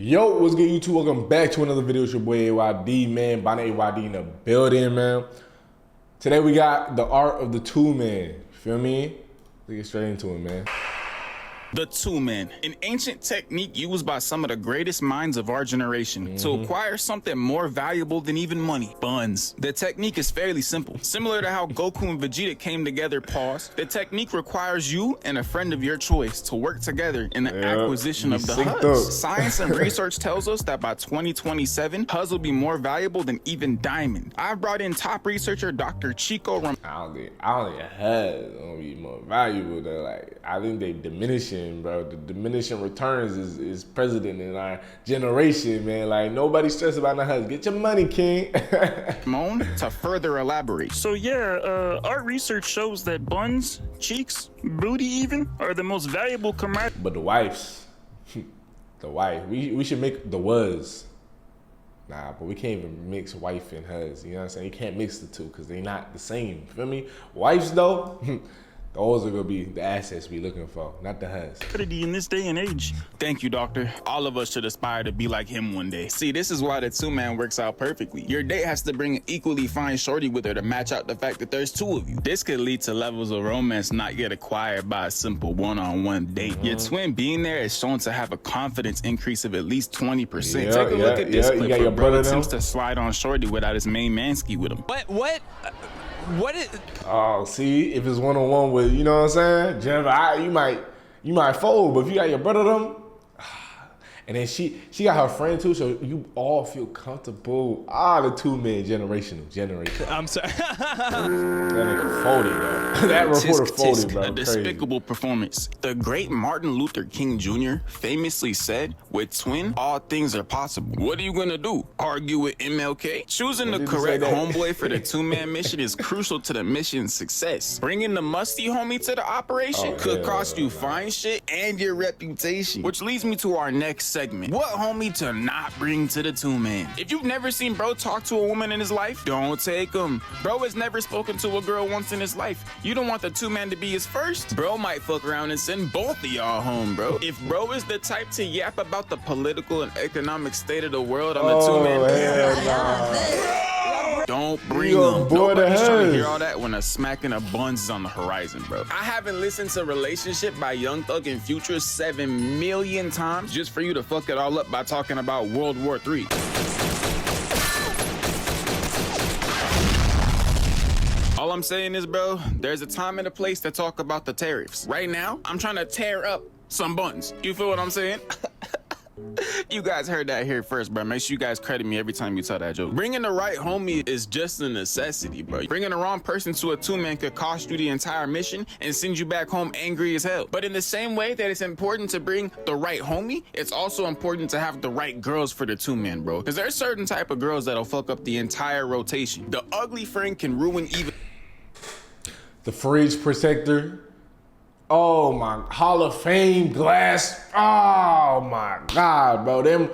Yo, what's good, YouTube? Welcome back to another video. It's your boy AYD, man. Bonnie AYD in the building, man. Today we got the art of the two-man. Feel me? Let's get straight into it, man. The two-man, an ancient technique used by some of the greatest minds of our generation to acquire something more valuable than even money, buns. The technique is fairly simple. Similar to how Goku and Vegeta came together, the technique requires you and a friend of your choice to work together in the acquisition of the HUDs. Science and research tells us that by 2027, HUDs will be more valuable than even diamond. I've brought in top researcher Dr. Chico Ram. I don't think HUDs gonna be more valuable than, like, I think they diminishing, bro. The diminishing returns is president in our generation, man. Like, nobody stressed about the HUDs. Get your money, king. Ramon to further elaborate. So yeah, our research shows that buns, cheeks, booty even, are the most valuable commodity. But the wives, we should make the was. Nah, but we can't even mix wife and HUDs. You know what I'm saying? You can't mix the two because they not the same. Feel me? Wives though, those are gonna be the assets we looking for, not the HUDs. In this day and age. Thank you, doctor. All of us should aspire to be like him one day. See, this is why the two-man works out perfectly. Your date has to bring an equally fine shorty with her to match out the fact that there's two of you. This could lead to levels of romance not yet acquired by a simple one-on-one date. Your twin being there is shown to have a confidence increase of at least 20%. Take a look at this clip where bro attempts to slide on shorty without his main manski with him. What is? Oh, see, if it's one-on-one with, you know what I'm saying, Jennifer, you might fold, but if you got your brother them, and then she got her friend too, so you all feel comfortable. The two-man generational. I'm sorry. That nigga folded, bro. That reporter folded, bro. A despicable performance. The great Martin Luther King Jr. famously said, with twin, all things are possible. What are you gonna do? Argue with MLK? Choosing the correct homeboy for the two-man mission is crucial to the mission's success. Bringing the musty homie to the operation could cost you fine shit and your reputation. Which leads me to our next segment. What homie to not bring to the two-man? If you've never seen bro talk to a woman in his life, don't take him. Bro has never spoken to a girl once in his life. You don't want the two-man to be his first? Bro might fuck around and send both of y'all home, bro. If bro is the type to yap about the political and economic state of the world on the two-man, don't bring them. Nobody's trying to hear all that when a smacking of buns is on the horizon, bro. I haven't listened to Relationship by Young Thug and Future 7 million times just for you to fuck it all up by talking about World War III. All I'm saying is, bro, there's a time and a place to talk about the tariffs. Right now, I'm trying to tear up some buns. You feel what I'm saying? You guys heard that here first, bro. Make sure you guys credit me every time you tell that joke. Bringing the right homie is just a necessity, bro. Bringing the wrong person to a two-man could cost you the entire mission and send you back home angry as hell. But in the same way that it's important to bring the right homie, it's also important to have the right girls for the two-man, bro. Because there's certain type of girls that'll fuck up the entire rotation. The ugly friend can ruin even... The fridge protector. Oh my, Hall of Fame glass. Oh my God, bro. Them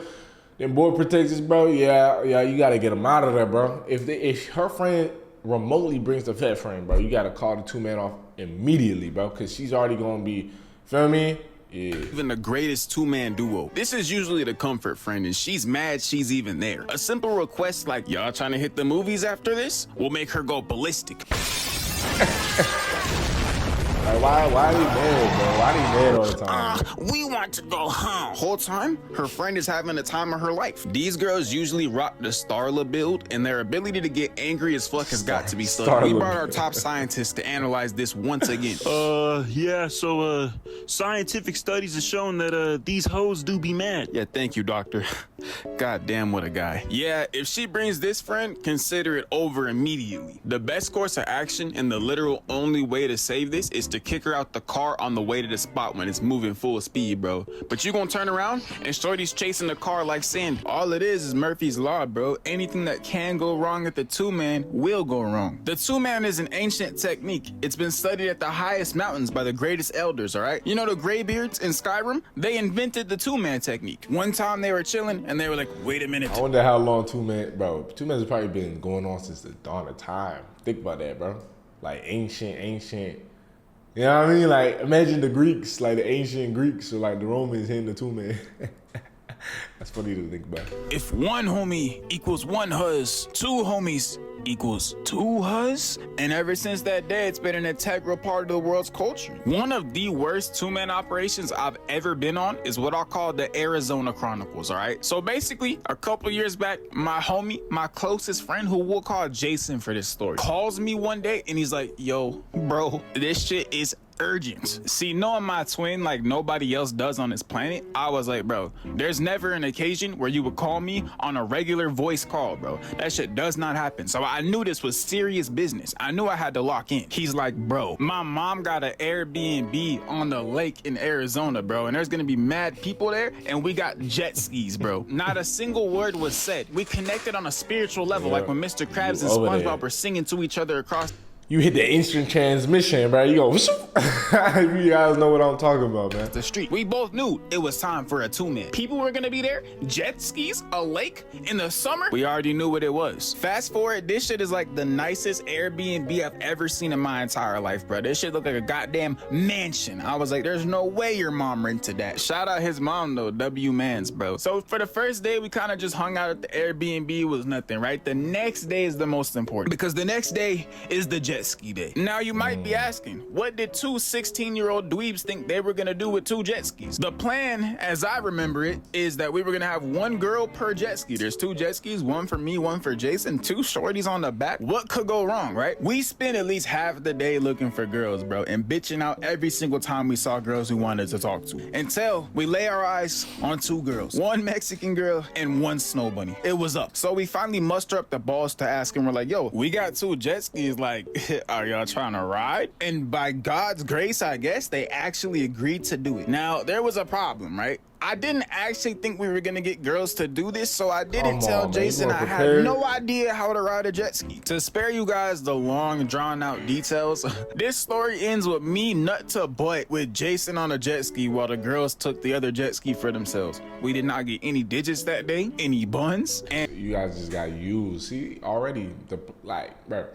board protectors, bro. Yeah, you gotta get them out of there, bro. If her friend remotely brings the fat friend, bro, you gotta call the two-man off immediately, bro, because she's already gonna be, feel me? Yeah. Even the greatest two-man duo. This is usually the comfort friend, and she's mad she's even there. A simple request like, y'all trying to hit the movies after this, will make her go ballistic. Like, why he mad, bro? Why he mad all the time? We want to go home. Whole time, her friend is having the time of her life. These girls usually rock the Starla build, and their ability to get angry as fuck has got to be studied. We brought our top scientists to analyze this once again. Yeah, so, scientific studies have shown that, these hoes do be mad. Yeah, thank you, doctor. God damn, what a guy. Yeah, if she brings this friend, consider it over immediately. The best course of action and the literal only way to save this is to kick her out the car on the way to the spot when it's moving full speed, bro. But you gonna turn around and shorty's chasing the car like sand. All it is Murphy's Law, bro. Anything that can go wrong at the two-man will go wrong. The two-man is an ancient technique. It's been studied at the highest mountains by the greatest elders, all right? You know the Greybeards in Skyrim? They invented the two-man technique. One time they were chilling and they were like, wait a minute. I wonder how long two-man has probably been going on since the dawn of time. Think about that, bro. Like ancient. You know what I mean? Like, imagine the Greeks, like the ancient Greeks, or like the Romans hitting the two-man. That's funny to think about. If one homie equals one huz, two homies equals two huz. And ever since that day, it's been an integral part of the world's culture. One of the worst two-man operations I've ever been on is what I call the Arizona Chronicles, all right? So basically, a couple years back, my homie, my closest friend, who we'll call Jason for this story, calls me one day and he's like, yo, bro, this shit is urgent. See, knowing my twin like nobody else does on this planet, I was like, bro, there's never an occasion where you would call me on a regular voice call, bro. That shit does not happen. So I knew this was serious business. I knew I had to lock in. He's like, bro, my mom got an Airbnb on the lake in Arizona, bro, and there's gonna be mad people there, and we got jet skis, bro. Not a single word was said. We connected on a spiritual level, like when Mr. Krabs and SpongeBob were singing to each other across You hit the instant transmission, bro. You go, you guys know what I'm talking about, man. the street. We both knew it was time for a two-man. People were gonna be there, jet skis, a lake in the summer. We already knew what it was. Fast forward, this shit is like the nicest Airbnb I've ever seen in my entire life, bro. This shit looked like a goddamn mansion. I was like, there's no way your mom rented that. Shout out his mom though, W Mans, bro. So for the first day, we kind of just hung out at the Airbnb. It was nothing, right? The next day is the most important because the next day is the jet ski day. Now you might be asking, what did two 16-year-old dweebs think they were gonna do with two jet skis? The plan, as I remember it, is that we were gonna have one girl per jet ski. There's two jet skis, one for me, one for Jason, two shorties on the back. What could go wrong, right? We spent at least half the day looking for girls, bro, and bitching out every single time we saw girls we wanted to talk to, until we lay our eyes on two girls, one Mexican girl and one snow bunny. It was up. So we finally muster up the balls to ask him, we're like, yo, we got two jet skis, like, are y'all trying to ride? And by God's grace, I guess, they actually agreed to do it. Now, there was a problem, right? I didn't actually think we were gonna get girls to do this, so I didn't tell Jason I had no idea how to ride a jet ski. To spare you guys the long, drawn-out details, this story ends with me nut to butt with Jason on a jet ski while the girls took the other jet ski for themselves. We did not get any digits that day, any buns, and you guys just got used. See, already, bro,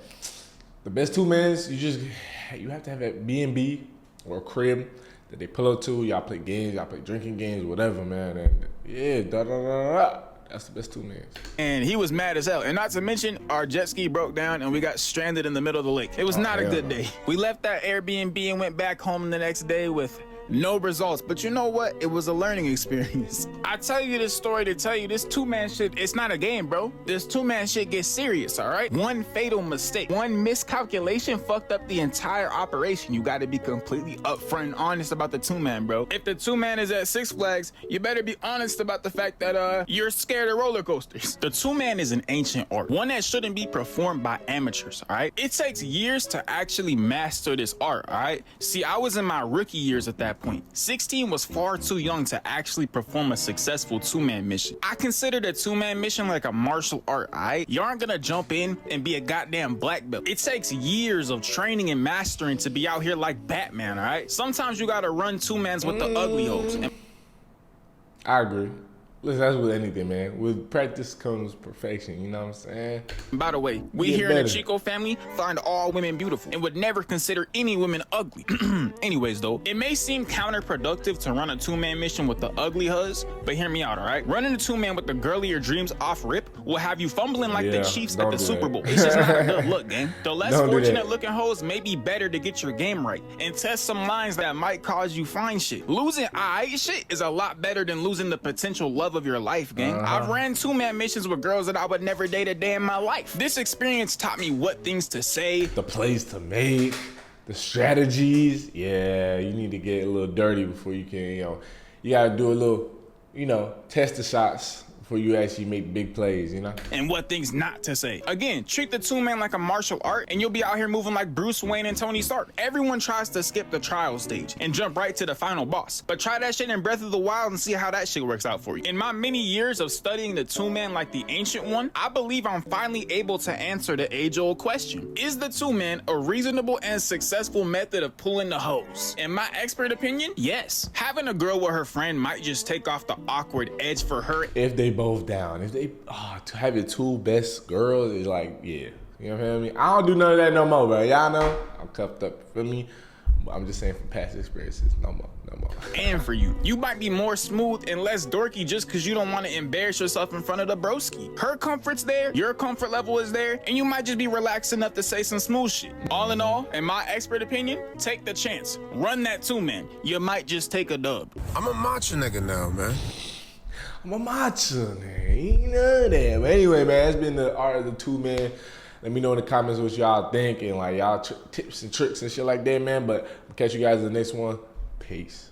the best two mans, you have to have a B&B or a crib that they pull up to. Y'all play games, y'all play drinking games, whatever, man. And yeah, that's the best two mans. And he was mad as hell. And not to mention, our jet ski broke down and we got stranded in the middle of the lake. It was not a good day. We left that Airbnb and went back home the next day with no results, but you know what? It was a learning experience. I tell you this story to tell you this two-man shit, it's not a game, bro. This two-man shit gets serious, all right? One fatal mistake, one miscalculation fucked up the entire operation. You gotta be completely upfront and honest about the two-man, bro. If the two-man is at Six Flags, you better be honest about the fact that you're scared of roller coasters. The two-man is an ancient art, one that shouldn't be performed by amateurs, all right? It takes years to actually master this art, all right? See, I was in my rookie years at that point. 16 was far too young to actually perform a successful two-man mission. I consider the two-man mission like a martial art, alright? You aren't gonna jump in and be a goddamn black belt. It takes years of training and mastering to be out here like Batman, alright? Sometimes you gotta run two-mans with the ugly hoes. I agree. Listen, that's with anything, man. With practice comes perfection, you know what I'm saying? By the way, we here in the Chico family find all women beautiful and would never consider any women ugly. Anyways, though, it may seem counterproductive to run a two-man mission with the ugly huzz, but hear me out, all right? Running a two-man with the girl of your dreams off rip will have you fumbling like the Chiefs at the Super Bowl. It's just not a good look, gang. The less fortunate looking hoes may be better to get your game right and test some lines that might cause you fine shit. Losing shit is a lot better than losing the potential love of your life, gang. I've ran two-man missions with girls that I would never date a day in my life. This experience taught me what things to say, the plays to make, the strategies. Yeah, you need to get a little dirty before you can, you gotta do a little, test the shots before you actually make big plays, and what things not to say. Again, treat the two-man like a martial art and you'll be out here moving like Bruce Wayne and Tony Stark. Everyone tries to skip the trial stage and jump right to the final boss, but try that shit in Breath of the Wild and see how that shit works out for you. In my many years of studying the two-man like the ancient one, I believe I'm finally able to answer the age-old question. Is the two-man a reasonable and successful method of pulling the hose? In my expert opinion, yes. Having a girl with her friend might just take off the awkward edge for her if they both down. If they to have your two best girls is like, yeah, you know what I mean? I don't do none of that no more, bro. Y'all know I'm cuffed up. Feel me? I'm just saying from past experiences. No more. And for you, you might be more smooth and less dorky just because you don't want to embarrass yourself in front of the broski. Her comfort's there, your comfort level is there, and you might just be relaxed enough to say some smooth shit. All in all, in my expert opinion, take the chance. Run that 2-man. You might just take a dub. I'm a macho nigga now, man. I'm a macho, man. You know that. But anyway, man, that's been the art of the 2-man. Let me know in the comments what y'all think and like y'all tips and tricks and shit like that, man. But I'll catch you guys in the next one. Peace.